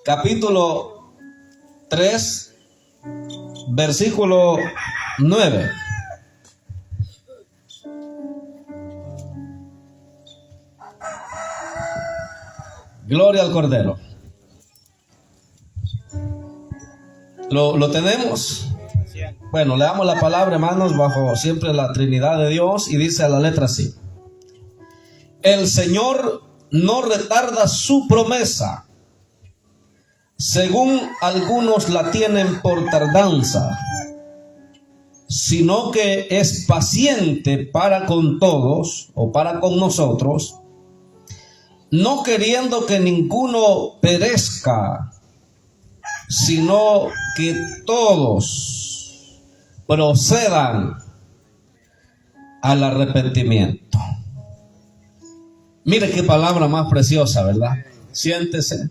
capítulo 3, versículo 9. Gloria al Cordero. ¿Lo tenemos? Bueno, leamos la palabra, hermanos, bajo siempre la Trinidad de Dios, y dice a la letra así: el Señor no retarda su promesa, según algunos la tienen por tardanza, sino que es paciente para con todos, o para con nosotros, no queriendo que ninguno perezca, sino que todos procedan al arrepentimiento. Mire qué palabra más preciosa, ¿verdad? Siéntese.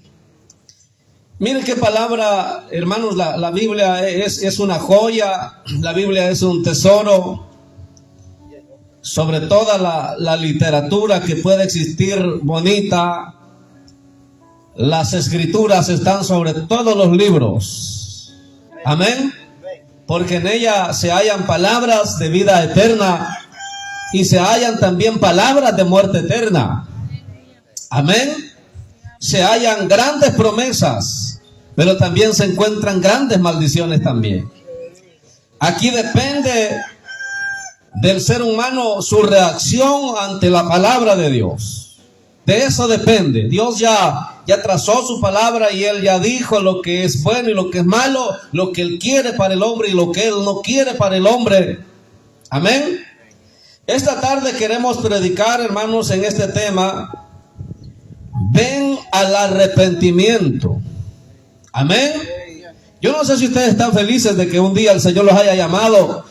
Mire qué palabra, hermanos. La Biblia es una joya. La Biblia es un tesoro. Sobre toda la literatura que puede existir bonita, las escrituras están sobre todos los libros. Amén. Porque en ella se hallan palabras de vida eterna y se hallan también palabras de muerte eterna. Amén. Se hallan grandes promesas, pero también se encuentran grandes maldiciones también. Aquí depende del ser humano su reacción ante la palabra de Dios. De eso depende. Dios ya trazó su palabra y Él ya dijo lo que es bueno y lo que es malo, lo que Él quiere para el hombre y lo que Él no quiere para el hombre. Amén. Esta tarde queremos predicar, hermanos, en este tema: ven al arrepentimiento. Amén. Yo no sé si ustedes están felices de que un día el Señor los haya llamado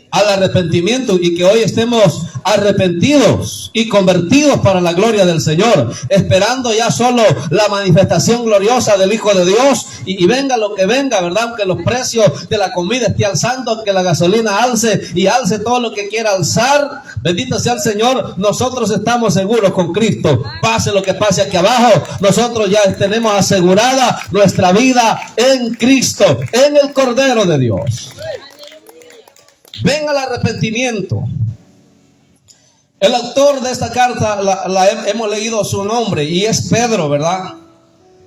al arrepentimiento y que hoy estemos arrepentidos y convertidos para la gloria del Señor, esperando ya solo la manifestación gloriosa del Hijo de Dios, y venga lo que venga, ¿verdad? Aunque los precios de la comida estén alzando, que la gasolina alce y alce todo lo que quiera alzar, bendito sea el Señor, nosotros estamos seguros con Cristo. Pase lo que pase aquí abajo, nosotros ya tenemos asegurada nuestra vida en Cristo, en el Cordero de Dios. Ven al arrepentimiento. El autor de esta carta hemos leído su nombre y es Pedro, ¿verdad?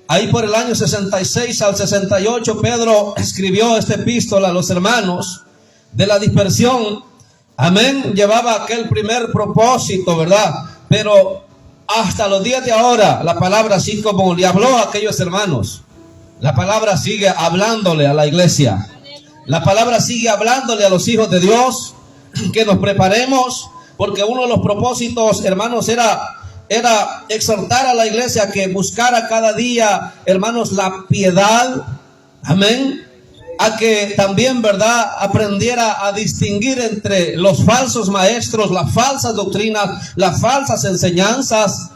Ahí por el año 66 al 68 Pedro escribió esta epístola a los hermanos de la dispersión. Amén. Llevaba aquel primer propósito, ¿verdad? Pero hasta los días de ahora la palabra, así como le habló a aquellos hermanos, la palabra sigue hablándole a la iglesia. La palabra sigue hablándole a los hijos de Dios, que nos preparemos, porque uno de los propósitos, hermanos, era exhortar a la iglesia que buscara cada día, hermanos, la piedad. Amén. A que también, ¿verdad?, aprendiera a distinguir entre los falsos maestros, las falsas doctrinas, las falsas enseñanzas,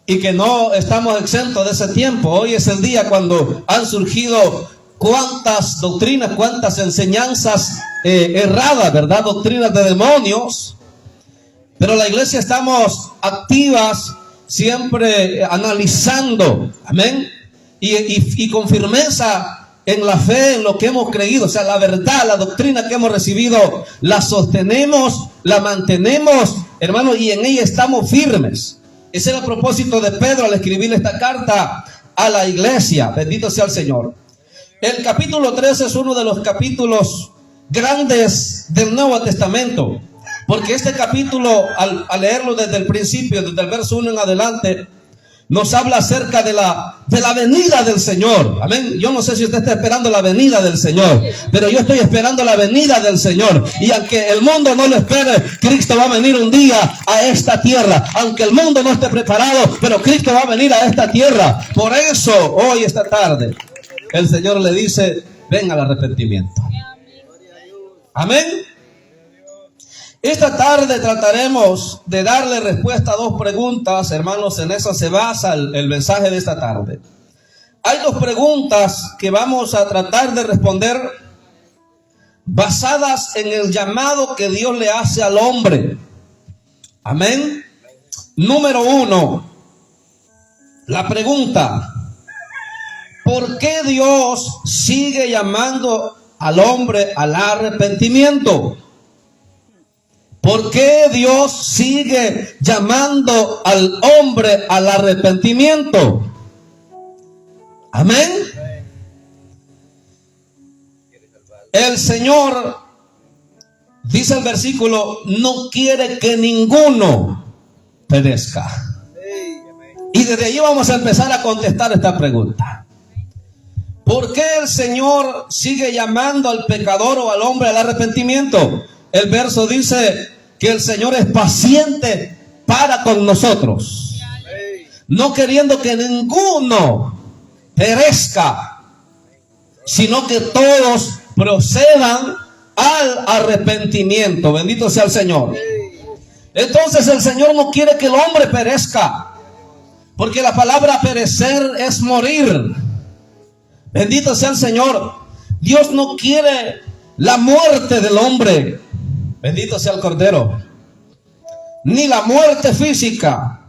y que no estamos exentos de ese tiempo. Hoy es el día cuando han surgido cuántas doctrinas, cuántas enseñanzas erradas, ¿verdad? Doctrinas de demonios. Pero la iglesia estamos activas, siempre analizando, amén, y con firmeza en la fe, en lo que hemos creído. O sea, la verdad, la doctrina que hemos recibido, la sostenemos, la mantenemos, hermanos, y en ella estamos firmes. Ese era el propósito de Pedro al escribir esta carta a la iglesia. Bendito sea el Señor. El capítulo 3 es uno de los capítulos grandes del Nuevo Testamento, porque este capítulo, al leerlo desde el principio, desde el verso 1 en adelante, nos habla acerca de la venida del Señor. Amén. Yo no sé si usted está esperando la venida del Señor, pero yo estoy esperando la venida del Señor. Y aunque el mundo no lo espere, Cristo va a venir un día a esta tierra. Aunque el mundo no esté preparado, pero Cristo va a venir a esta tierra. Por eso, hoy, esta tarde, el Señor le dice: ven al arrepentimiento. Amén. Esta tarde trataremos de darle respuesta a dos preguntas, hermanos. En eso se basa el mensaje de esta tarde. Hay dos preguntas que vamos a tratar de responder basadas en el llamado que Dios le hace al hombre. Amén. Número 1, la pregunta: ¿por qué Dios sigue llamando al hombre al arrepentimiento? ¿Por qué Dios sigue llamando al hombre al arrepentimiento? Amén. El Señor, dice el versículo, no quiere que ninguno perezca. Y desde allí vamos a empezar a contestar esta pregunta. ¿Por qué el Señor sigue llamando al pecador o al hombre al arrepentimiento? El verso dice que el Señor es paciente para con nosotros, no queriendo que ninguno perezca, sino que todos procedan al arrepentimiento. Bendito sea el Señor. Entonces el Señor no quiere que el hombre perezca, porque la palabra perecer es morir. Bendito sea el Señor. Dios no quiere la muerte del hombre. Bendito sea el Cordero. Ni la muerte física.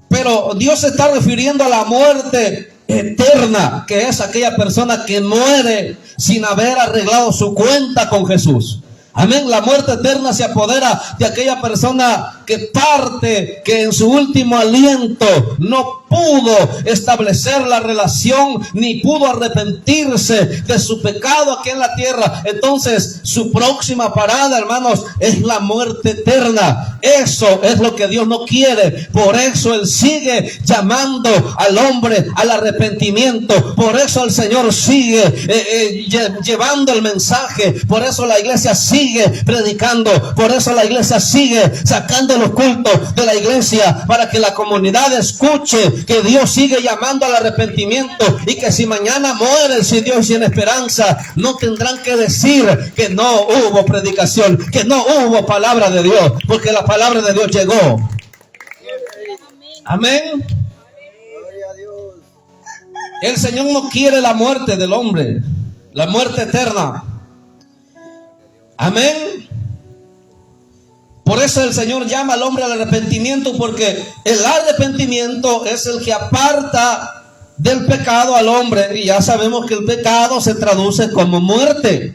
Pero Dios se está refiriendo a la muerte eterna, que es aquella persona que muere sin haber arreglado su cuenta con Jesús. Amén. La muerte eterna se apodera de aquella persona que parte, que en su último aliento no pudo establecer la relación, ni pudo arrepentirse de su pecado aquí en la tierra. Entonces su próxima parada, hermanos, es la muerte eterna. Eso es lo que Dios no quiere. Por eso Él sigue llamando al hombre al arrepentimiento. Por eso el Señor sigue llevando el mensaje. Por eso la iglesia sigue predicando. Por eso la iglesia sigue sacando los cultos de la iglesia, para que la comunidad escuche que Dios sigue llamando al arrepentimiento, y que si mañana mueren sin Dios y sin esperanza, no tendrán que decir que no hubo predicación, que no hubo palabra de Dios, porque la palabra de Dios llegó. Amén. El Señor no quiere la muerte del hombre, la muerte eterna. Amén. Por eso el Señor llama al hombre al arrepentimiento, porque el arrepentimiento es el que aparta del pecado al hombre. Y ya sabemos que el pecado se traduce como muerte.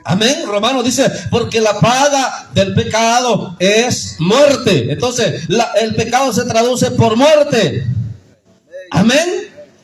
Amén. Romanos dice, porque la paga del pecado es muerte. Entonces el pecado se traduce por muerte. Amén.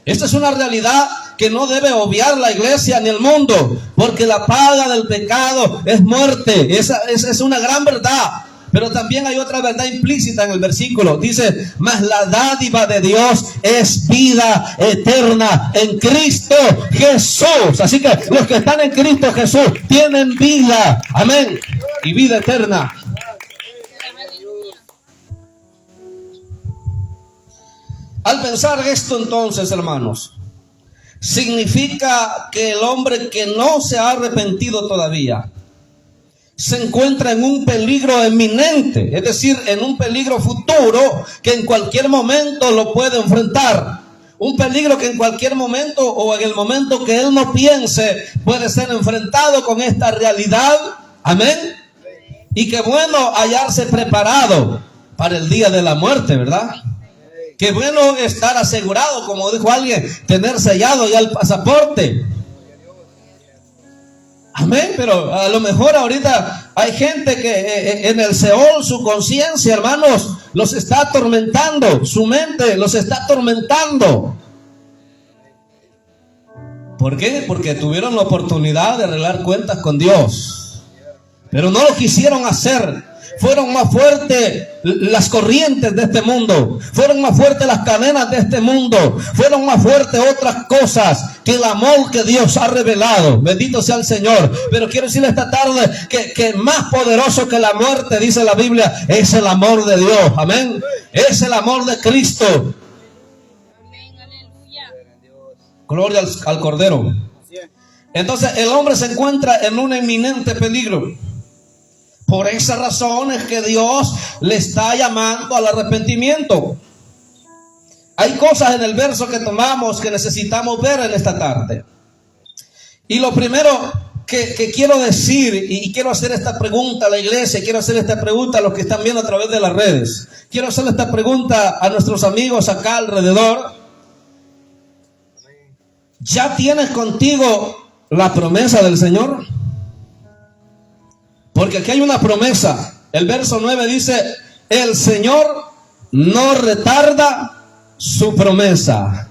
Esta es una realidad que no debe obviar la iglesia ni el mundo, porque la paga del pecado es muerte. Esa es una gran verdad. Pero también hay otra verdad implícita en el versículo. Dice, mas la dádiva de Dios es vida eterna en Cristo Jesús. Así que los que están en Cristo Jesús tienen vida. Amén. Y vida eterna. Al pensar esto, entonces, hermanos, significa que el hombre que no se ha arrepentido todavía se encuentra en un peligro eminente, es decir, en un peligro futuro que en cualquier momento lo puede enfrentar. Un peligro que en cualquier momento, o en el momento que él no piense, puede ser enfrentado con esta realidad. Amén. Y qué bueno hallarse preparado para el día de la muerte, ¿verdad? Qué bueno estar asegurado, como dijo alguien, tener sellado ya el pasaporte. Amén. Pero a lo mejor ahorita hay gente que en el Seol su conciencia, hermanos, los está atormentando. Su mente los está atormentando. ¿Por qué? Porque tuvieron la oportunidad de arreglar cuentas con Dios, pero no lo quisieron hacer. Fueron más fuertes las corrientes de este mundo, fueron más fuertes las cadenas de este mundo, fueron más fuertes otras cosas que el amor que Dios ha revelado. Bendito sea el Señor. Pero quiero decirle esta tarde que más poderoso que la muerte, dice la Biblia, es el amor de Dios. Amén. Es el amor de Cristo. Gloria al Cordero. Entonces el hombre se encuentra en un eminente peligro. Por esa razón es que Dios le está llamando al arrepentimiento. Hay cosas en el verso que tomamos que necesitamos ver en esta tarde. Y lo primero que quiero decir, y quiero hacer esta pregunta a la iglesia, quiero hacer esta pregunta a los que están viendo a través de las redes. Quiero hacer esta pregunta a nuestros amigos acá alrededor. ¿Ya tienes contigo la promesa del Señor? Porque aquí hay una promesa. El verso 9 dice: el Señor no retarda su promesa,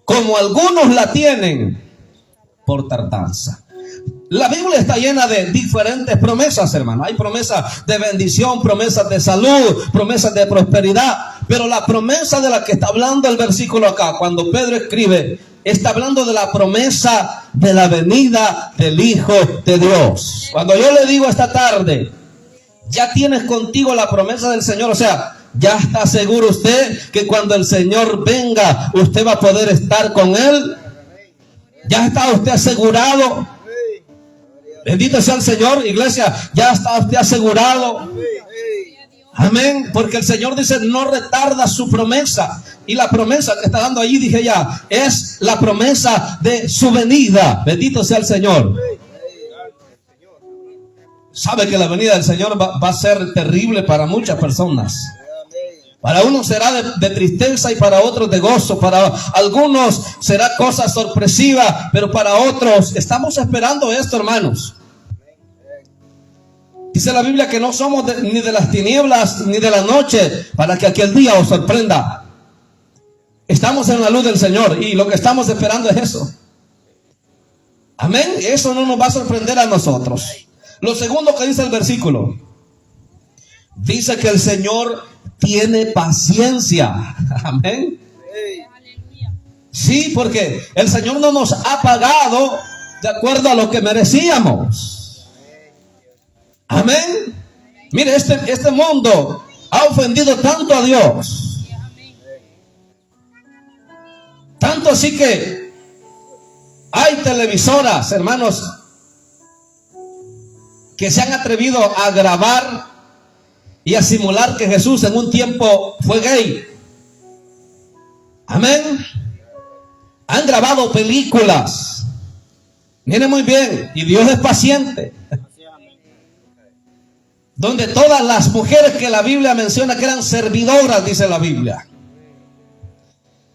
como algunos la tienen por tardanza. La Biblia está llena de diferentes promesas, hermano. Hay promesas de bendición, promesas de salud, promesas de prosperidad. Pero la promesa de la que está hablando el versículo acá, cuando Pedro escribe, está hablando de la promesa de la venida del Hijo de Dios. Cuando yo le digo esta tarde, ya tienes contigo la promesa del Señor, o sea, ya está seguro usted que cuando el Señor venga, usted va a poder estar con Él. Ya está usted asegurado. Bendito sea el Señor, iglesia, ya está usted asegurado. Amén, porque el Señor dice, no retarda su promesa. Y la promesa que está dando allí, dije ya, es la promesa de su venida. Bendito sea el Señor. Sabe que la venida del Señor va a ser terrible para muchas personas. Para unos será de tristeza y para otros de gozo. Para algunos será cosa sorpresiva, pero para otros estamos esperando esto, hermanos. Dice la Biblia que no somos ni de las tinieblas ni de la noche para que aquel día os sorprenda. Estamos en la luz del Señor y lo que estamos esperando es eso. Amén. Eso no nos va a sorprender a nosotros. Lo segundo que dice el versículo, dice que el Señor tiene paciencia. Amén. Sí, porque el Señor no nos ha pagado de acuerdo a lo que merecíamos. Amén. Mire, este mundo ha ofendido tanto a Dios. Tanto así que hay televisoras, hermanos, que se han atrevido a grabar y a simular que Jesús en un tiempo fue gay. Amén. Han grabado películas. Miren muy bien, y Dios es paciente. Donde todas las mujeres que la Biblia menciona que eran servidoras, dice la Biblia,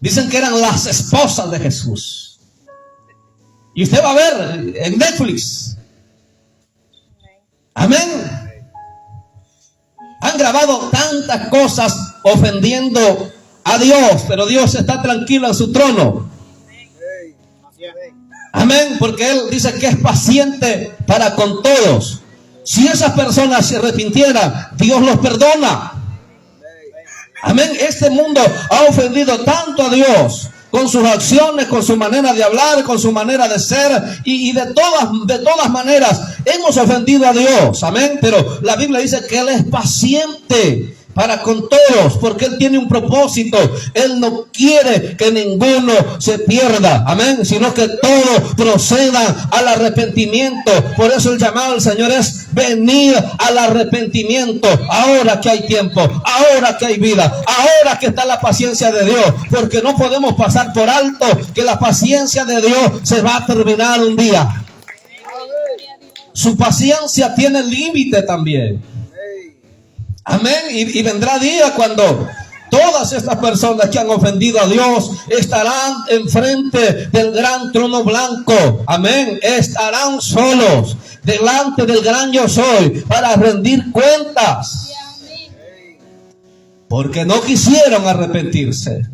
dicen que eran las esposas de Jesús. Y usted va a ver en Netflix. Amén. Han grabado tantas cosas ofendiendo a Dios, pero Dios está tranquilo en su trono. Amén, porque Él dice que es paciente para con todos. Si esas personas se arrepintieran, Dios los perdona. Amén. Este mundo ha ofendido tanto a Dios con sus acciones, con su manera de hablar, con su manera de ser, y de todas maneras hemos ofendido a Dios. Amén. Pero la Biblia dice que Él es paciente para con todos, porque Él tiene un propósito. Él no quiere que ninguno se pierda, amén, sino que todos procedan al arrepentimiento. Por eso el llamado del Señor es venir al arrepentimiento, ahora que hay tiempo, ahora que hay vida, ahora que está la paciencia de Dios, porque no podemos pasar por alto que la paciencia de Dios se va a terminar un día. Su paciencia tiene límite también. Amén. Y vendrá día cuando todas estas personas que han ofendido a Dios estarán enfrente del gran trono blanco. Amén. Estarán solos delante del gran yo soy para rendir cuentas. Porque no quisieron arrepentirse.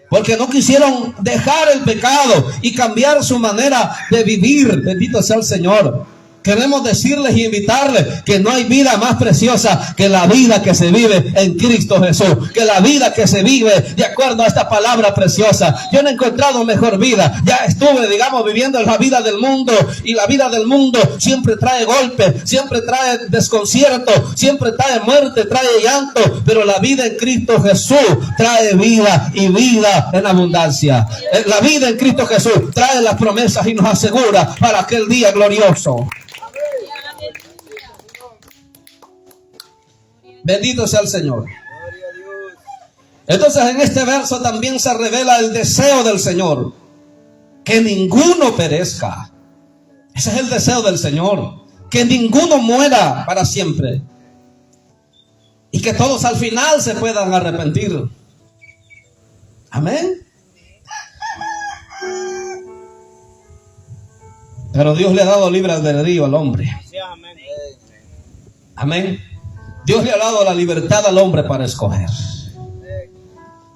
Porque no quisieron dejar el pecado y cambiar su manera de vivir. Bendito sea el Señor. Queremos decirles y invitarles que no hay vida más preciosa que la vida que se vive en Cristo Jesús, que la vida que se vive de acuerdo a esta palabra preciosa. Yo no he encontrado mejor vida. Ya estuve, viviendo la vida del mundo, y la vida del mundo siempre trae golpe, siempre trae desconcierto, siempre trae muerte, trae llanto, pero la vida en Cristo Jesús trae vida, y vida en abundancia. La vida en Cristo Jesús trae las promesas y nos asegura para aquel día glorioso. Bendito sea el Señor. Entonces en este verso también se revela el deseo del Señor, que ninguno perezca. Ese es el deseo del Señor, que ninguno muera para siempre, y que todos al final se puedan arrepentir. Amén. Pero Dios le ha dado libre albedrío al hombre. Amén. Dios le ha dado la libertad al hombre para escoger.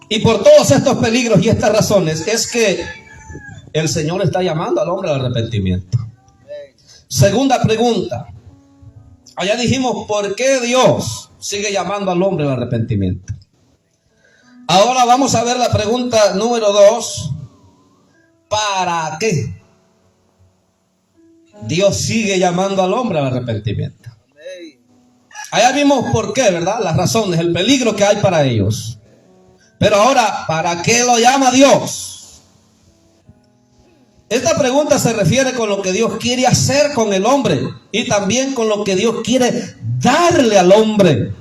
Y por todos estos peligros y estas razones es que el Señor está llamando al hombre al arrepentimiento. Segunda pregunta. Allá dijimos, ¿por qué Dios sigue llamando al hombre al arrepentimiento? Ahora vamos a ver la pregunta número 2. ¿Para qué Dios sigue llamando al hombre al arrepentimiento? Allá vimos por qué, ¿verdad? Las razones, el peligro que hay para ellos. Pero ahora, ¿para qué lo llama Dios? Esta pregunta se refiere con lo que Dios quiere hacer con el hombre y también con lo que Dios quiere darle al hombre.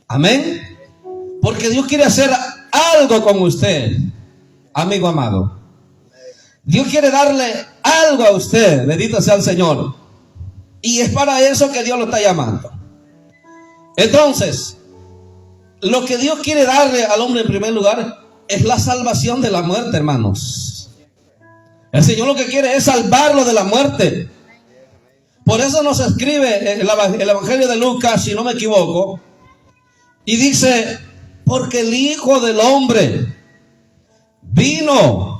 Amén. Porque Dios quiere hacer algo con usted, amigo amado. Dios quiere darle algo a usted, bendito sea el Señor. Y es para eso que Dios lo está llamando. Entonces, lo que Dios quiere darle al hombre en primer lugar es la salvación de la muerte, hermanos. El Señor lo que quiere es salvarlo de la muerte. Por eso nos escribe el Evangelio de Lucas, si no me equivoco, y dice, porque el Hijo del Hombre vino.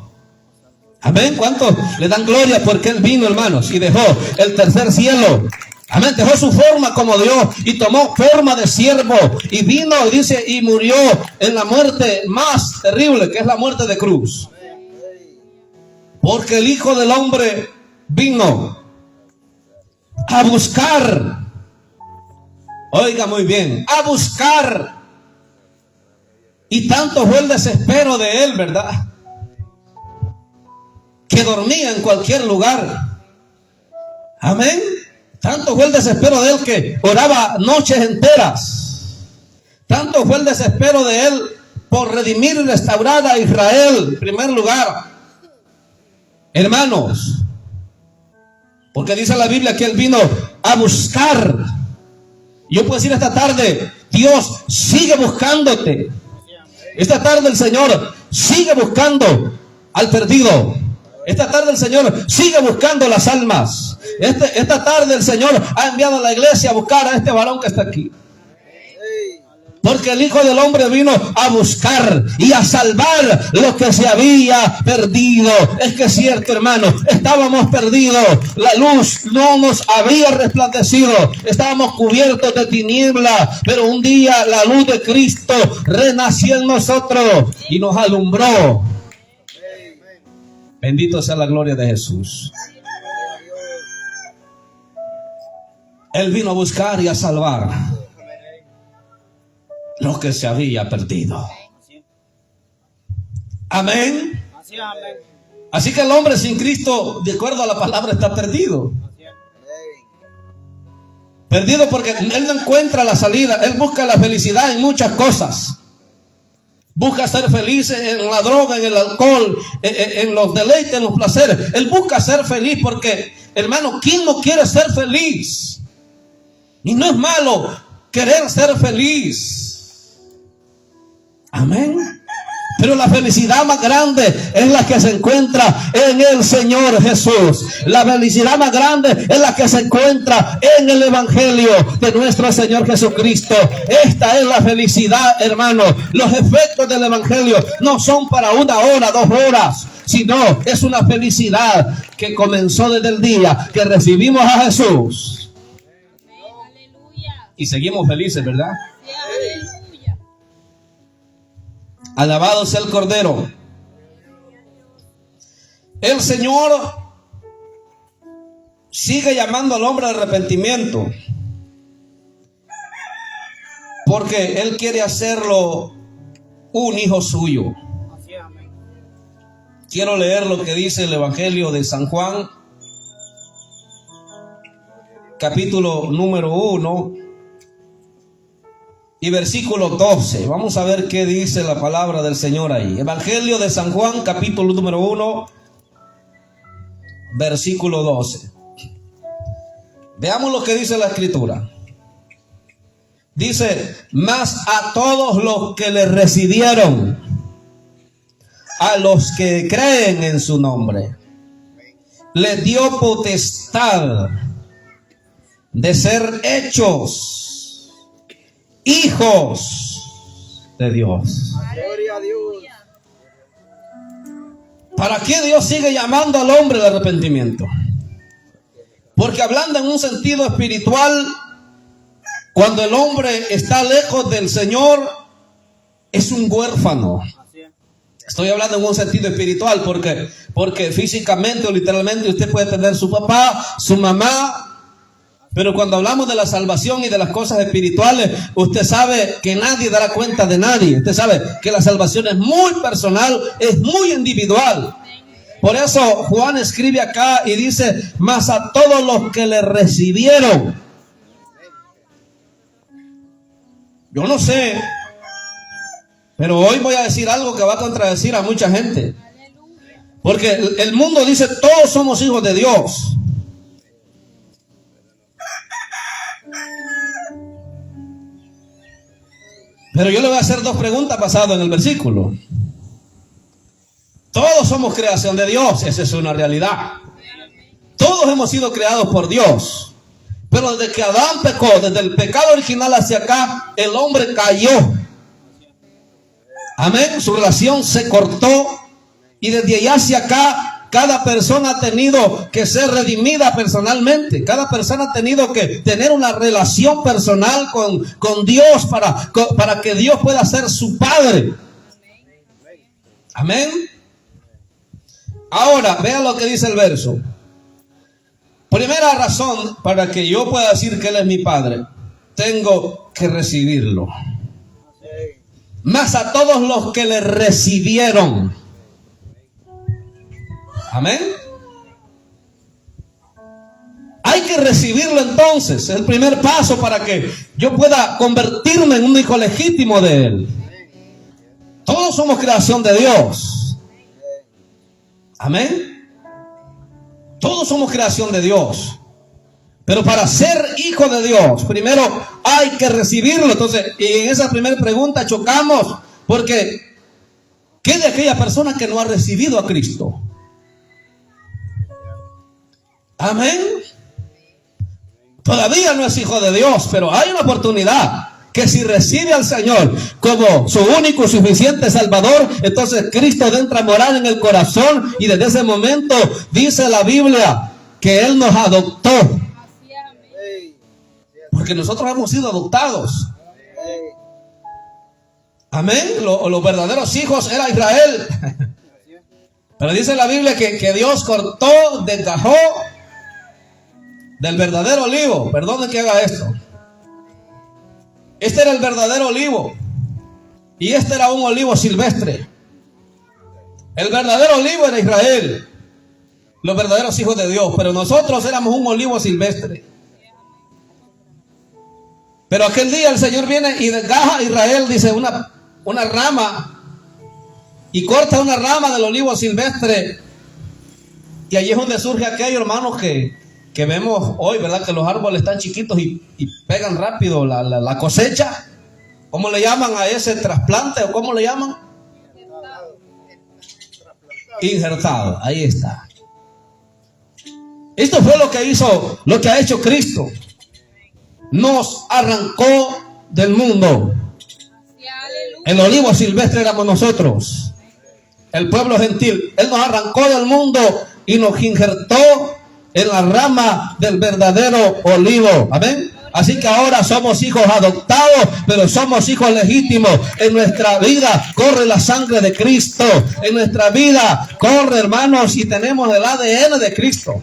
Amén. ¿Cuántos le dan gloria porque Él vino, hermanos, y dejó el tercer cielo? Amén. Dejó su forma como Dios y tomó forma de siervo y vino, y dice, y murió en la muerte más terrible, que es la muerte de cruz. Porque el Hijo del Hombre vino a buscar, oiga muy bien, a buscar. Y tanto fue el desespero de él, ¿verdad?, que dormía en cualquier lugar. Amén. Tanto fue el desespero de él que oraba noches enteras. Tanto fue el desespero de él por redimir y restaurar a Israel, en primer lugar. Hermanos, porque dice la Biblia que él vino a buscar. Yo puedo decir esta tarde, Dios sigue buscándote. Esta tarde el Señor sigue buscando al perdido. Esta tarde el Señor sigue buscando las almas. Esta tarde el Señor ha enviado a la iglesia a buscar a este varón que está aquí. Porque el Hijo del Hombre vino a buscar y a salvar lo que se había perdido. Es que es cierto, hermano, estábamos perdidos. La luz no nos había resplandecido. Estábamos cubiertos de tinieblas. Pero un día la luz de Cristo renació en nosotros y nos alumbró. Bendito sea la gloria de Jesús. Él vino a buscar y a salvar lo que se había perdido. Amén. Así que el hombre sin Cristo, de acuerdo a la palabra, está perdido. Perdido porque él no encuentra la salida. Él busca la felicidad en muchas cosas. Busca ser feliz en la droga, en el alcohol, en los deleites, en los placeres. Él busca ser feliz porque, hermano, ¿quién no quiere ser feliz? Y no es malo querer ser feliz. Amén. Pero la felicidad más grande es la que se encuentra en el Señor Jesús. La felicidad más grande es la que se encuentra en el Evangelio de nuestro Señor Jesucristo. Esta es la felicidad, hermano. Los efectos del Evangelio no son para 1 hora, 2 horas, sino es una felicidad que comenzó desde el día que recibimos a Jesús. Y seguimos felices, ¿verdad? Alabado sea el Cordero. El Señor sigue llamando al hombre al arrepentimiento, porque Él quiere hacerlo un hijo suyo. Quiero leer lo que dice el Evangelio de San Juan, capítulo número 1 y versículo 12. Vamos a ver qué dice la palabra del Señor ahí. Evangelio de San Juan, capítulo número 1, versículo 12. Veamos lo que dice la Escritura. Dice: mas a todos los que le recibieron, a los que creen en su nombre, les dio potestad de ser hechos hijos de Dios. Gloria a Dios. ¿Para qué Dios sigue llamando al hombre al arrepentimiento? Porque hablando en un sentido espiritual, cuando el hombre está lejos del Señor, es un huérfano. Estoy hablando en un sentido espiritual porque físicamente o literalmente usted puede tener su papá, su mamá, pero cuando hablamos de la salvación y de las cosas espirituales, usted sabe que nadie dará cuenta de nadie. Usted sabe que la salvación es muy personal, es muy individual. Por eso Juan escribe acá y dice: mas a todos los que le recibieron. Yo no sé, pero hoy voy a decir algo que va a contradecir a mucha gente. Porque el mundo dice: todos somos hijos de Dios. Pero yo le voy a hacer dos preguntas basadas en el versículo. Todos somos creación de Dios, esa es una realidad. Todos hemos sido creados por Dios. Pero desde que Adán pecó, desde el pecado original hacia acá, el hombre cayó. Amén. Su relación se cortó. Y desde allá hacia acá, cada persona ha tenido que ser redimida personalmente. Cada persona ha tenido que tener una relación personal con Dios para que Dios pueda ser su Padre. Amén. Ahora, vean lo que dice el verso. Primera razón para que yo pueda decir que Él es mi Padre: tengo que recibirlo. Más a todos los que le recibieron. Amén. Hay que recibirlo entonces. Es el primer paso para que yo pueda convertirme en un hijo legítimo de Él. Todos somos creación de Dios. Amén. Todos somos creación de Dios. Pero para ser hijo de Dios, primero hay que recibirlo. Entonces, y en esa primera pregunta chocamos. Porque, ¿qué de aquella persona que no ha recibido a Cristo? Amén. Todavía no es hijo de Dios, pero hay una oportunidad. Que si recibe al Señor como su único y suficiente Salvador, entonces Cristo entra a morar en el corazón. Y desde ese momento dice la Biblia que Él nos adoptó. Porque nosotros hemos sido adoptados. Amén. Los verdaderos hijos era Israel. Pero dice la Biblia que Dios cortó, desgajó del verdadero olivo. Perdonen que haga esto. Este era el verdadero olivo. Y este era un olivo silvestre. El verdadero olivo era Israel. Los verdaderos hijos de Dios. Pero nosotros éramos un olivo silvestre. Pero aquel día el Señor viene y desgaja a Israel, dice, una rama. Y corta una rama del olivo silvestre. Y allí es donde surge aquello, hermanos, que vemos hoy, ¿verdad? Que los árboles están chiquitos y pegan rápido la cosecha. ¿Cómo le llaman a ese trasplante? ¿O cómo le llaman? Injertado. Ahí está. Esto fue lo que ha hecho Cristo. Nos arrancó del mundo. El olivo silvestre éramos nosotros, el pueblo gentil. Él nos arrancó del mundo y nos injertó en la rama del verdadero olivo. Amén. Así que ahora somos hijos adoptados, pero somos hijos legítimos. En nuestra vida corre la sangre de Cristo. En nuestra vida corre, hermanos, y tenemos el ADN de Cristo.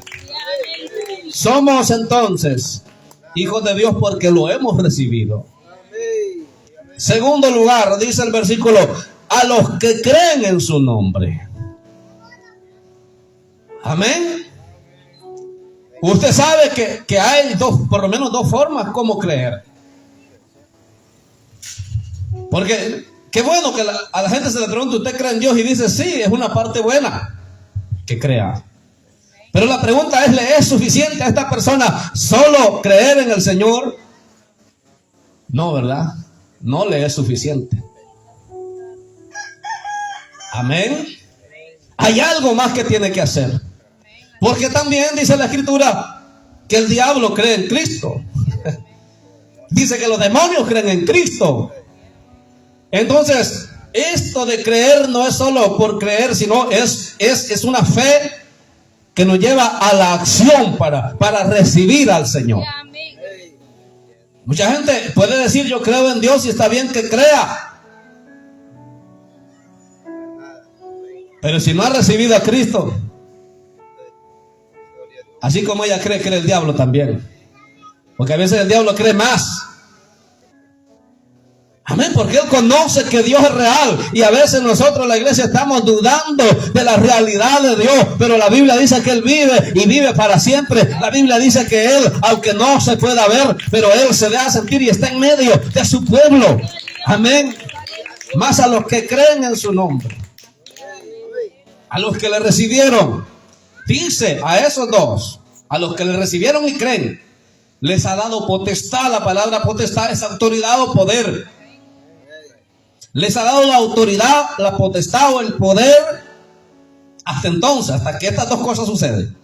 Somos entonces hijos de Dios porque lo hemos recibido. Segundo lugar, dice el versículo: a los que creen en su nombre. Amén. Usted sabe que hay por lo menos dos formas como creer. Porque qué bueno que a la gente se le pregunta: ¿usted cree en Dios? Y dice sí, es una parte buena que crea. Pero la pregunta es: ¿le es suficiente a esta persona solo creer en el Señor? No, ¿verdad? No le es suficiente. Amén. Hay algo más que tiene que hacer. Porque también dice la Escritura que el diablo cree en Cristo. Dice que los demonios creen en Cristo. Entonces, esto de creer no es solo por creer, sino es una fe que nos lleva a la acción para recibir al Señor. Mucha gente puede decir yo creo en Dios y está bien que crea. Pero si no ha recibido a Cristo, así como ella cree el diablo también. Porque a veces el diablo cree más. Amén, porque él conoce que Dios es real. Y a veces nosotros, la iglesia, estamos dudando de la realidad de Dios. Pero la Biblia dice que Él vive y vive para siempre. La Biblia dice que Él, aunque no se pueda ver, pero Él se deja sentir y está en medio de su pueblo. Amén. Más a los que creen en su nombre, a los que le recibieron. Dice a esos dos, a los que le recibieron y creen, les ha dado potestad. La palabra potestad es autoridad o poder. Les ha dado la autoridad, la potestad o el poder. Hasta entonces, hasta que estas dos cosas suceden,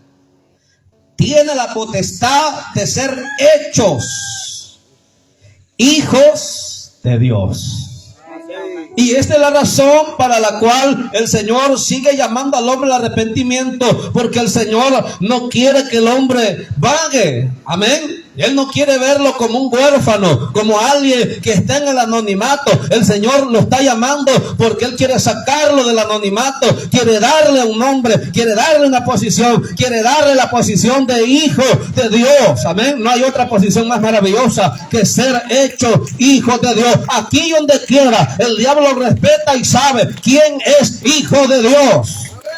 tiene la potestad de ser hechos hijos de Dios. Y esta es la razón para la cual el Señor sigue llamando al hombre al arrepentimiento, porque el Señor no quiere que el hombre vague. Amén. Él no quiere verlo como un huérfano, como alguien que está en el anonimato. El Señor lo está llamando porque Él quiere sacarlo del anonimato, quiere darle un nombre, quiere darle una posición, quiere darle la posición de hijo de Dios. Amén. No hay otra posición más maravillosa que ser hecho hijo de Dios. Aquí donde quiera, el diablo respeta y sabe quién es hijo de Dios.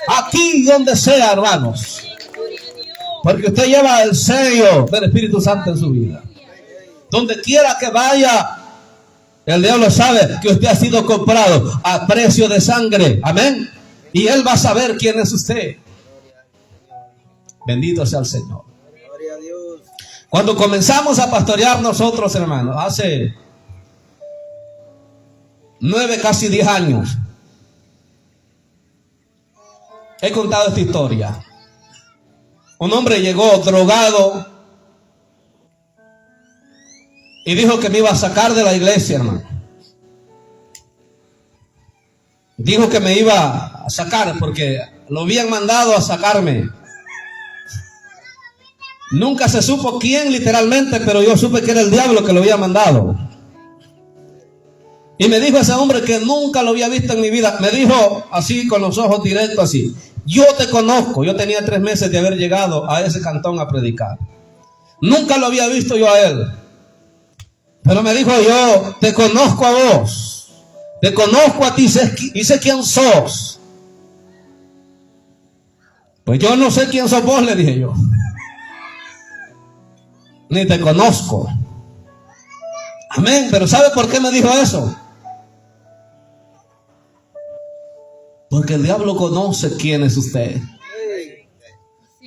Aquí donde sea, hermanos. Porque usted lleva el sello del Espíritu Santo en su vida. Donde quiera que vaya, el diablo sabe que usted ha sido comprado a precio de sangre. Amén. Y él va a saber quién es usted. Bendito sea el Señor. Cuando comenzamos a pastorear nosotros, hermanos, hace 9, casi 10 años, he contado esta historia. Un hombre llegó drogado y dijo que me iba a sacar de la iglesia, hermano. Dijo que me iba a sacar porque lo habían mandado a sacarme. Nunca se supo quién literalmente, pero yo supe que era el diablo que lo había mandado. Y me dijo ese hombre que nunca lo había visto en mi vida. Me dijo así, con los ojos directos así: yo te conozco. Yo tenía 3 meses de haber llegado a ese cantón a predicar. Nunca lo había visto yo a él. Pero me dijo: yo te conozco a vos. Te conozco a ti y sé quién sos. Pues yo no sé quién sos vos, le dije yo. Ni te conozco. Amén. Pero ¿sabe por qué me dijo eso? Porque el diablo conoce quién es usted.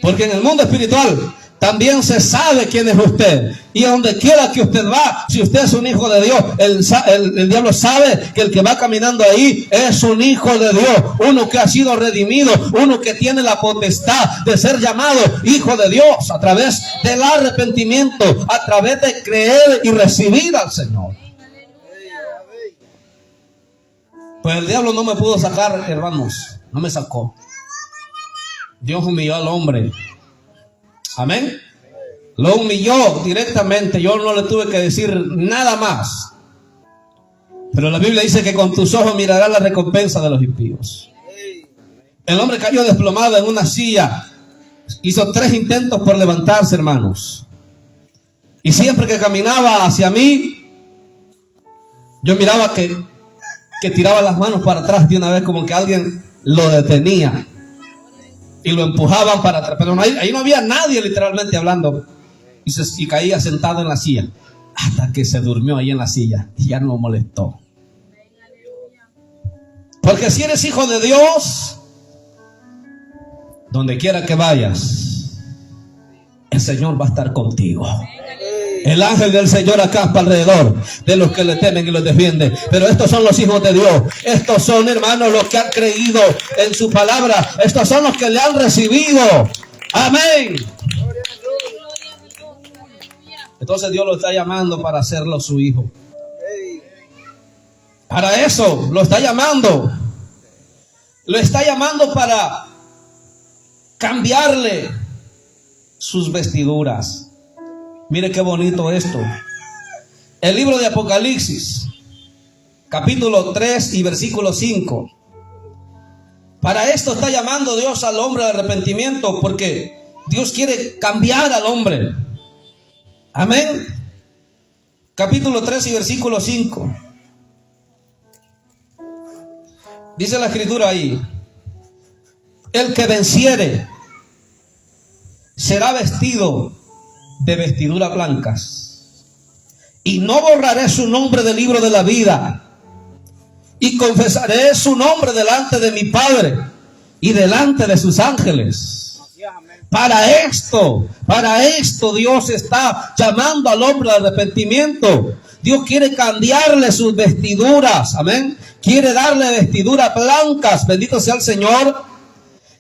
Porque en el mundo espiritual también se sabe quién es usted. Y a donde quiera que usted va, si usted es un hijo de Dios, el diablo sabe que el que va caminando ahí es un hijo de Dios. Uno que ha sido redimido, uno que tiene la potestad de ser llamado hijo de Dios a través del arrepentimiento, a través de creer y recibir al Señor. Pues el diablo no me pudo sacar, hermanos. No me sacó. Dios humilló al hombre. Amén. Lo humilló directamente. Yo no le tuve que decir nada más. Pero la Biblia dice que con tus ojos mirarás la recompensa de los impíos. El hombre cayó desplomado en una silla. Hizo 3 intentos por levantarse, hermanos. Y siempre que caminaba hacia mí, yo miraba que tiraba las manos para atrás de una vez, como que alguien lo detenía y lo empujaban para atrás. Pero ahí no había nadie literalmente hablando. Y caía sentado en la silla hasta que se durmió ahí en la silla y ya no lo molestó. Porque si eres hijo de Dios, donde quiera que vayas, el Señor va a estar contigo. El ángel del Señor acampa alrededor de los que le temen y los defiende. Pero estos son los hijos de Dios. Estos son, hermanos, los que han creído en su palabra. Estos son los que le han recibido Amén. Entonces Dios lo está llamando para hacerlo su hijo. Para eso lo está llamando. Lo está llamando para cambiarle sus vestiduras. Mire qué bonito esto. El libro de Apocalipsis, capítulo 3 y versículo 5. Para esto está llamando Dios al hombre al arrepentimiento, porque Dios quiere cambiar al hombre. Amén. Capítulo 3 y versículo 5. Dice la escritura ahí: el que venciere será vestido de vestiduras blancas, y no borraré su nombre del libro de la vida, y confesaré su nombre delante de mi Padre y delante de sus ángeles. Para esto Dios está llamando al hombre al arrepentimiento. Dios quiere cambiarle sus vestiduras. Amén. Quiere darle vestiduras blancas. Bendito sea el Señor.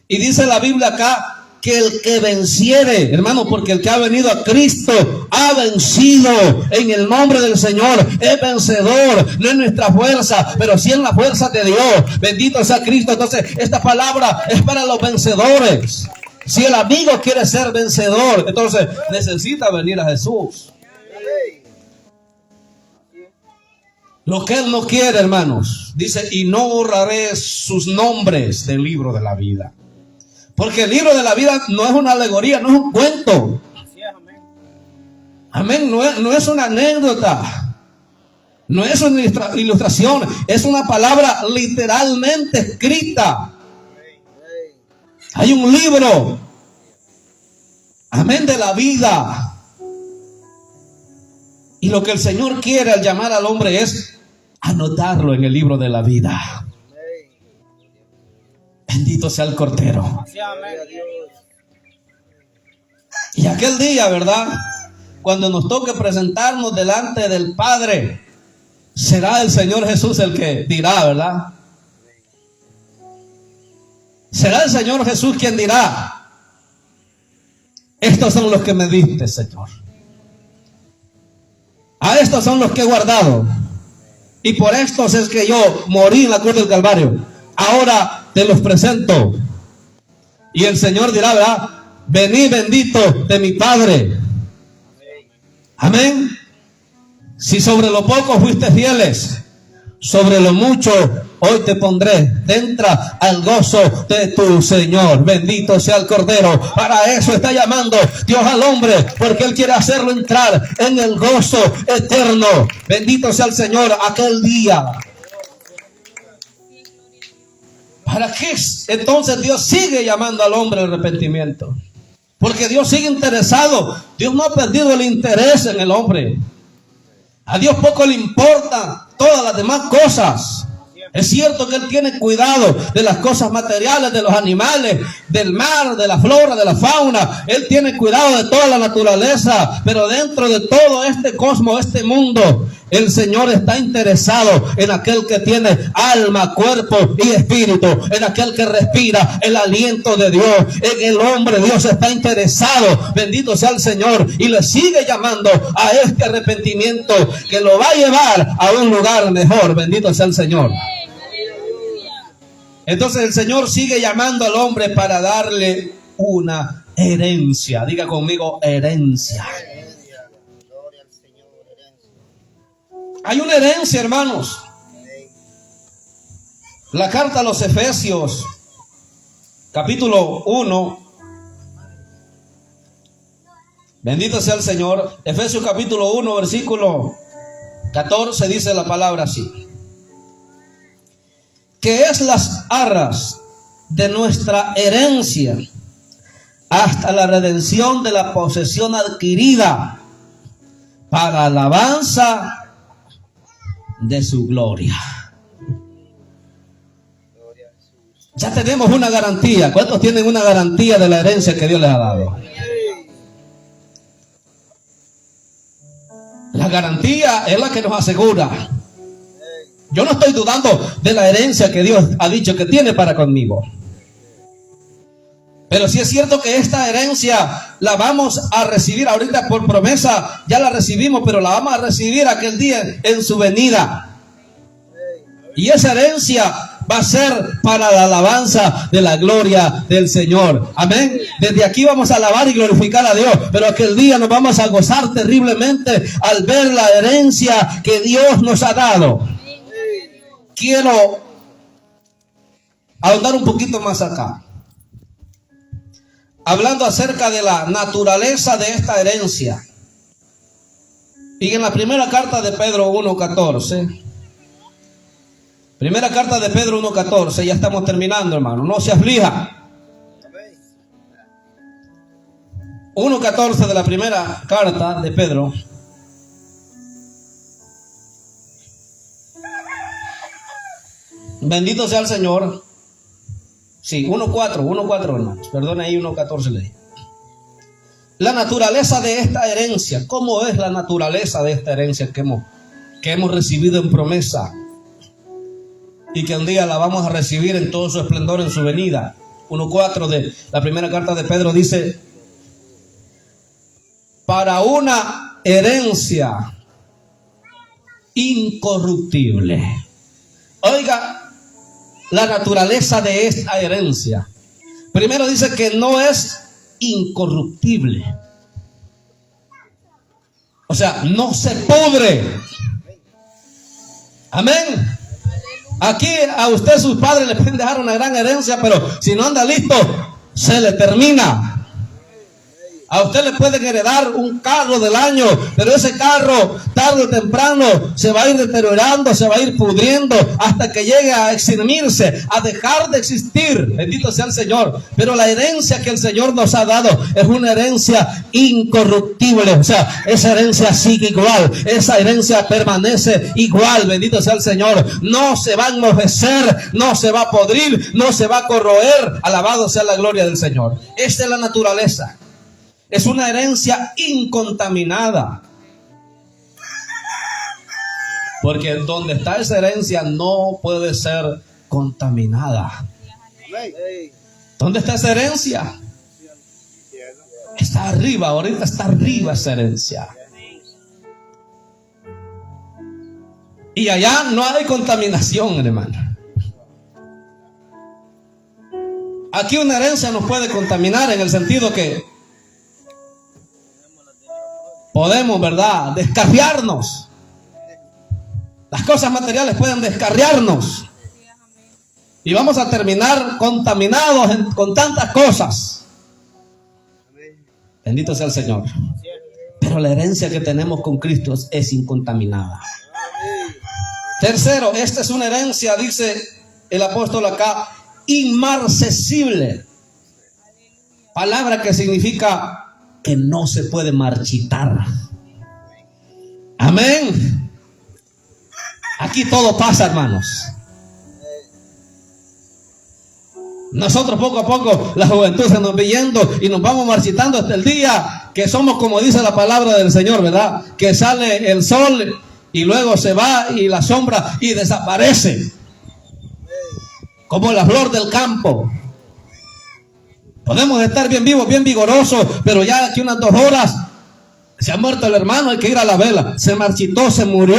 Y dice la Biblia acá que el que venciere, hermano, porque el que ha venido a Cristo ha vencido en el nombre del Señor. Es vencedor, no es nuestra fuerza, pero sí en la fuerza de Dios. Bendito sea Cristo. Entonces esta palabra es para los vencedores. Si el amigo quiere ser vencedor, entonces necesita venir a Jesús. Lo que él no quiere, hermanos, dice: y no borraré sus nombres del libro de la vida. Porque el libro de la vida no es una alegoría, no es un cuento. Amén, no es una anécdota, no es una ilustración, es una palabra literalmente escrita. Hay un libro, amén, de la vida. Y lo que el Señor quiere al llamar al hombre es anotarlo en el libro de la vida. Bendito sea el Cordero. Y aquel día, ¿verdad?, cuando nos toque presentarnos delante del Padre, será el Señor Jesús el que dirá, ¿verdad? Será el Señor Jesús quien dirá: estos son los que me diste, Señor. A estos son los que he guardado, y por estos es que yo morí en la cruz del Calvario. Ahora te los presento. Y el Señor dirá, ¿verdad?: venid bendito de mi Padre. Amén. Si sobre lo poco fuiste fieles, sobre lo mucho hoy te pondré. Entra al gozo de tu Señor. Bendito sea el Cordero. Para eso está llamando Dios al hombre, porque Él quiere hacerlo entrar en el gozo eterno. Bendito sea el Señor aquel día. ¿Para qué entonces Dios sigue llamando al hombre al arrepentimiento? Porque Dios sigue interesado. Dios no ha perdido el interés en el hombre. A Dios poco le importan todas las demás cosas. Es cierto que Él tiene cuidado de las cosas materiales, de los animales, del mar, de la flora, de la fauna. Él tiene cuidado de toda la naturaleza. Pero dentro de todo este cosmos, este mundo, el Señor está interesado en aquel que tiene alma, cuerpo y espíritu, en aquel que respira el aliento de Dios. En el hombre Dios está interesado. Bendito sea el Señor. Y le sigue llamando a este arrepentimiento que lo va a llevar a un lugar mejor. Bendito sea el Señor. Entonces el Señor sigue llamando al hombre para darle una herencia. Diga conmigo: herencia. Hay una herencia, hermanos. La carta a los Efesios, capítulo 1. Bendito sea el Señor. Efesios capítulo 1, versículo 14, dice la palabra así: que es las arras de nuestra herencia hasta la redención de la posesión adquirida para alabanza de su gloria. Ya tenemos una garantía. ¿Cuántos tienen una garantía de la herencia que Dios les ha dado? La garantía es la que nos asegura. Yo no estoy dudando de la herencia que Dios ha dicho que tiene para conmigo. Pero sí es cierto que esta herencia la vamos a recibir ahorita por promesa, ya la recibimos, pero la vamos a recibir aquel día en su venida. Y esa herencia va a ser para la alabanza de la gloria del Señor. Amén. Desde aquí vamos a alabar y glorificar a Dios, pero aquel día nos vamos a gozar terriblemente al ver la herencia que Dios nos ha dado. Quiero ahondar un poquito más acá, hablando acerca de la naturaleza de esta herencia. Y en la primera carta de Pedro 1:14, primera carta de Pedro 1:14, ya estamos terminando, hermano, no se aflija. 1:14 de la primera carta de Pedro. Bendito sea el Señor. Sí, 1:4, hermanos, perdón, ahí 1:14 le dije. La naturaleza de esta herencia. ¿Cómo es la naturaleza de esta herencia que hemos recibido en promesa? Y que un día la vamos a recibir en todo su esplendor en su venida. 1:4 de la primera carta de Pedro dice: para una herencia incorruptible. Oiga, la naturaleza de esta herencia. Primero dice que no es incorruptible. O sea, no se pudre. Amén. Aquí a usted sus padres le pueden dejar una gran herencia, pero si no anda listo, se le termina. A usted le pueden heredar un carro del año, pero ese carro tarde o temprano se va a ir deteriorando, se va a ir pudriendo hasta que llegue a extinguirse, a dejar de existir. Bendito sea el Señor. Pero la herencia que el Señor nos ha dado es una herencia incorruptible. O sea, esa herencia sigue igual, esa herencia permanece igual. Bendito sea el Señor. No se va a enmohecer, no se va a podrir, no se va a corroer. Alabado sea la gloria del Señor. Esta es la naturaleza. Es una herencia incontaminada. Porque donde está esa herencia no puede ser contaminada. ¿Dónde está esa herencia? Está arriba, ahorita está arriba esa herencia. Y allá no hay contaminación, hermano. Aquí una herencia nos puede contaminar en el sentido que podemos, ¿verdad?, descarriarnos. Las cosas materiales pueden descarriarnos. Y vamos a terminar contaminados con tantas cosas. Bendito sea el Señor. Pero la herencia que tenemos con Cristo es incontaminada. Tercero, esta es una herencia, dice el apóstol acá, inmarcesible. Palabra que significa que no se puede marchitar. Amén. Aquí todo pasa, hermanos. Nosotros poco a poco, la juventud se nos va yendo y nos vamos marchitando hasta el día que somos, como dice la palabra del Señor, ¿verdad? Que sale el sol y luego se va y la sombra y desaparece. Como la flor del campo. Podemos estar bien vivos, bien vigorosos, pero ya aquí unas 2 horas se ha muerto el hermano, hay que ir a la vela. Se marchitó, se murió.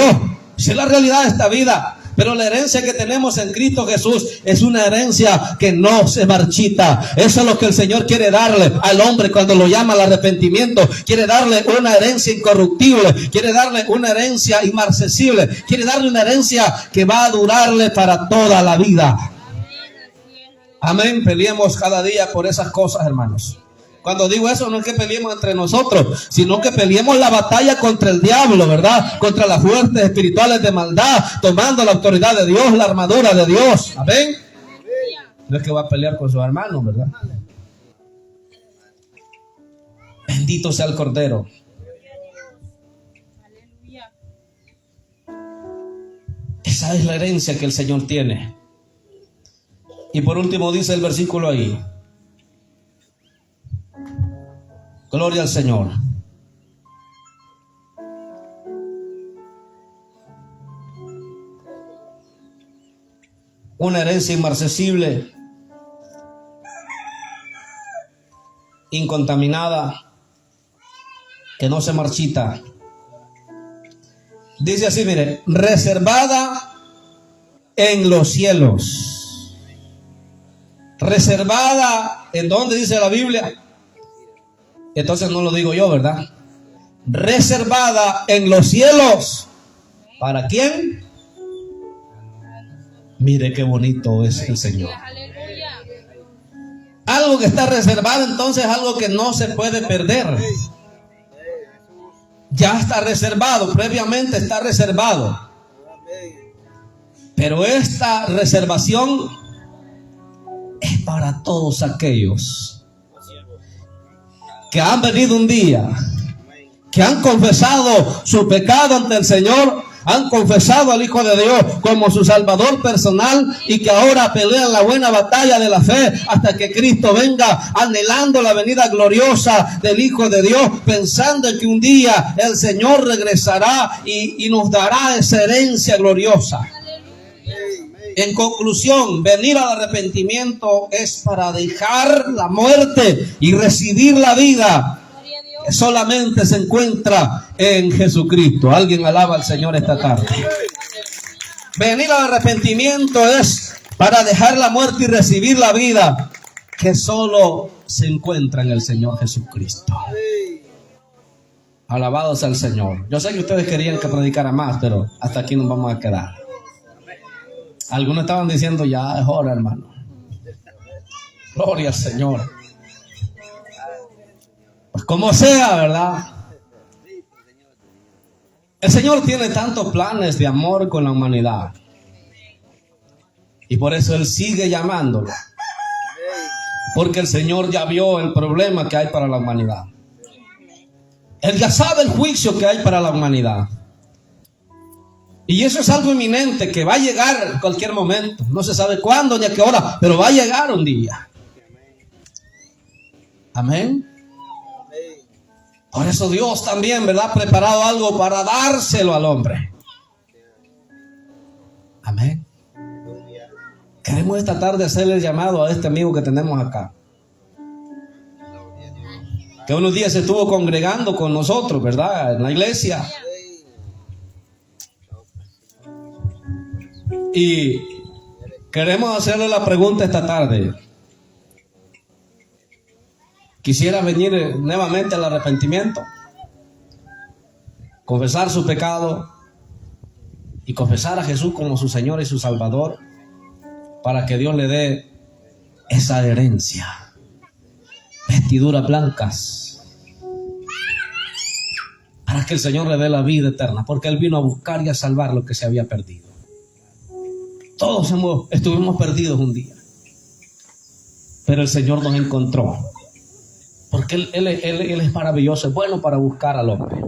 Esa es la realidad de esta vida. Pero la herencia que tenemos en Cristo Jesús es una herencia que no se marchita. Eso es lo que el Señor quiere darle al hombre cuando lo llama al arrepentimiento. Quiere darle una herencia incorruptible. Quiere darle una herencia inmarcesible. Quiere darle una herencia que va a durarle para toda la vida. Amén. Peleemos cada día por esas cosas, hermanos. Cuando digo eso, no es que peleemos entre nosotros, sino que peleemos la batalla contra el diablo, ¿verdad? Contra las fuerzas espirituales de maldad, tomando la autoridad de Dios, la armadura de Dios. Amén. No es que va a pelear con sus hermanos, ¿verdad? Bendito sea el Cordero. Esa es la herencia que el Señor tiene. Y por último dice el versículo ahí. Gloria al Señor. Una herencia inmarcesible incontaminada, que no se marchita. Dice así, mire, reservada en los cielos. Reservada, ¿en dónde dice la Biblia? Entonces no lo digo yo, ¿verdad? Reservada en los cielos. ¿Para quién? Mire qué bonito es el Señor. Algo que está reservado, entonces algo que no se puede perder. Ya está reservado, previamente está reservado. Pero esta reservación es para todos aquellos que han venido un día, que han confesado su pecado ante el Señor, han confesado al Hijo de Dios como su Salvador personal y que ahora pelean la buena batalla de la fe hasta que Cristo venga, anhelando la venida gloriosa del Hijo de Dios, pensando en que un día el Señor regresará y nos dará esa herencia gloriosa. En conclusión, venir al arrepentimiento es para dejar la muerte y recibir la vida que solamente se encuentra en Jesucristo. Alguien alaba al Señor esta tarde. Venir al arrepentimiento es para dejar la muerte y recibir la vida que solo se encuentra en el Señor Jesucristo. Alabados al Señor. Yo sé que ustedes querían que predicara más, pero hasta aquí nos vamos a quedar. Algunos estaban diciendo, ya es hora, hermano. Gloria al Señor. Pues como sea, ¿verdad? El Señor tiene tantos planes de amor con la humanidad. Y por eso Él sigue llamándolo. Porque el Señor ya vio el problema que hay para la humanidad. Él ya sabe el juicio que hay para la humanidad. Y eso es algo inminente que va a llegar en cualquier momento. No se sabe cuándo ni a qué hora, pero va a llegar un día. Amén. Por eso Dios también, ¿verdad?, ha preparado algo para dárselo al hombre. Amén. Queremos esta tarde hacerle el llamado a este amigo que tenemos acá, que unos días se estuvo congregando con nosotros, ¿verdad?, en la iglesia. Y queremos hacerle la pregunta esta tarde. ¿Quisiera venir nuevamente al arrepentimiento? Confesar su pecado y confesar a Jesús como su Señor y su Salvador para que Dios le dé esa herencia. Vestiduras blancas. Para que el Señor le dé la vida eterna, porque Él vino a buscar y a salvar lo que se había perdido. Todos estuvimos perdidos un día, pero el Señor nos encontró, porque Él es maravilloso, es bueno para buscar al hombre.